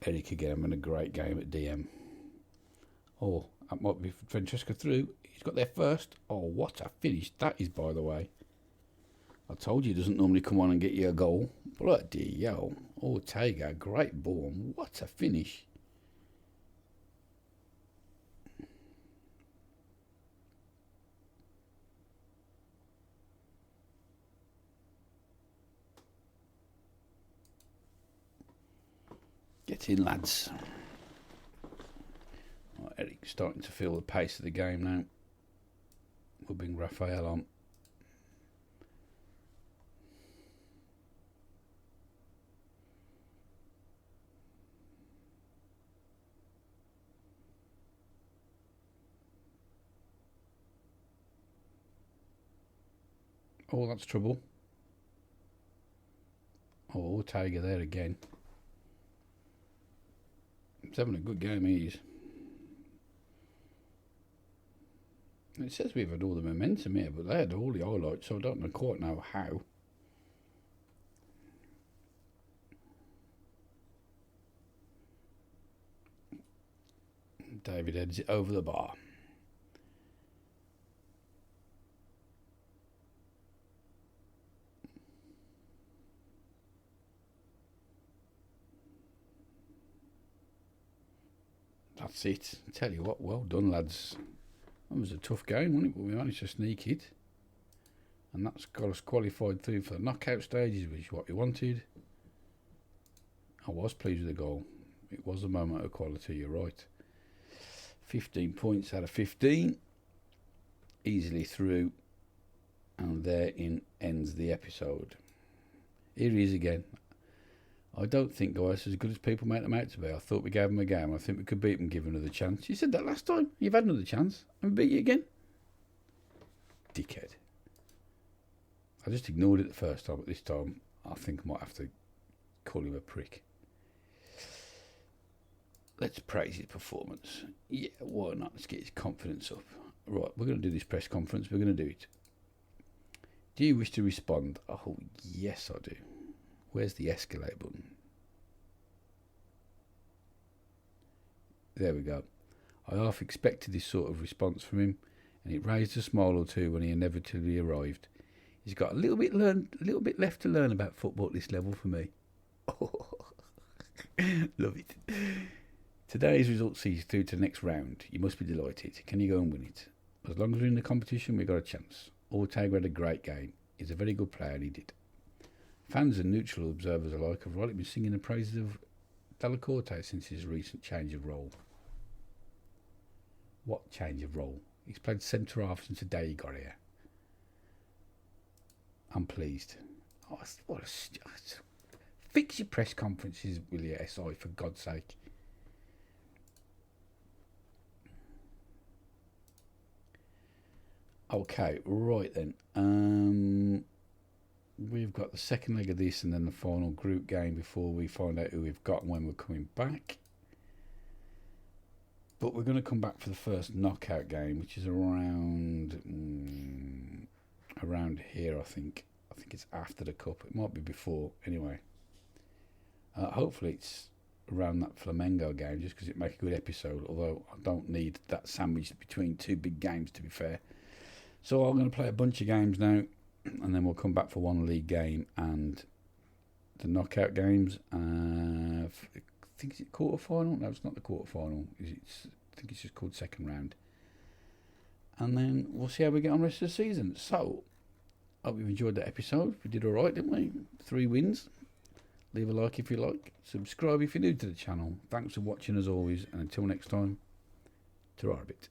Eric again having a great game at DM. Oh, that might be Francesca through. He's got there first. Oh, what a finish that is, by the way. I told you he doesn't normally come on and get you a goal. Bloody hell. Ortega, great ball. What a finish. Get in, lads. Right, Eric's starting to feel the pace of the game now. We'll bring Raphael on. Oh, that's trouble. Oh, Ortega there again. He's having a good game, he is. It says we've had all the momentum here, but they had all the highlights, so I don't quite know how. David heads it over the bar. That's it. I tell you what, well done, lads. That was a tough game, wasn't it? But we managed to sneak it. And that's got us qualified through for the knockout stages, which is what we wanted. I was pleased with the goal. It was a moment of quality, you're right. 15 points out of 15. Easily through. And therein ends the episode. Here he is again. I don't think, guys, as good as people make them out to be. I thought we gave them a game. I think we could beat them, give another chance. You said that last time. You've had another chance. And we beat you again. Dickhead. I just ignored it the first time, but this time I think I might have to call him a prick. Let's praise his performance. Yeah, why not? Let's get his confidence up. Right, we're going to do this press conference. We're going to do it. Do you wish to respond? Oh, yes, I do. Where's the escalate button? There we go. I half expected this sort of response from him, and it raised a smile or two when he inevitably arrived. He's got a little bit left to learn about football at this level for me. Love it. Today's result sees you through to the next round. You must be delighted. Can you go and win it? As long as we're in the competition, we've got a chance. Ortega had a great game. He's a very good player, and he did. Fans and neutral observers alike have rightly been singing the praises of Della Corte since his recent change of role. What change of role? He's played centre half since the day he got here. I'm pleased. Fix your press conferences, will you, SI, for God's sake. Okay, right then. We've got the second leg of this and then the final group game before we find out who we've got and when we're coming back. But we're going to come back for the first knockout game, which is around here, I think. I think it's after the cup. It might be before. Anyway, hopefully it's around that Flamengo game, just because it makes a good episode. Although I don't need that sandwiched between two big games, to be fair. So I'm going to play a bunch of games now, and then we'll come back for one league game and the knockout games. I think it's quarter final. No, it's not the quarter final. I think it's just called second round. And then we'll see how we get on the rest of the season. So, hope you've enjoyed that episode. We did all right, didn't we? 3 wins. Leave a like if you like. Subscribe if you're new to the channel. Thanks for watching as always. And until next time, ta-ra a bit.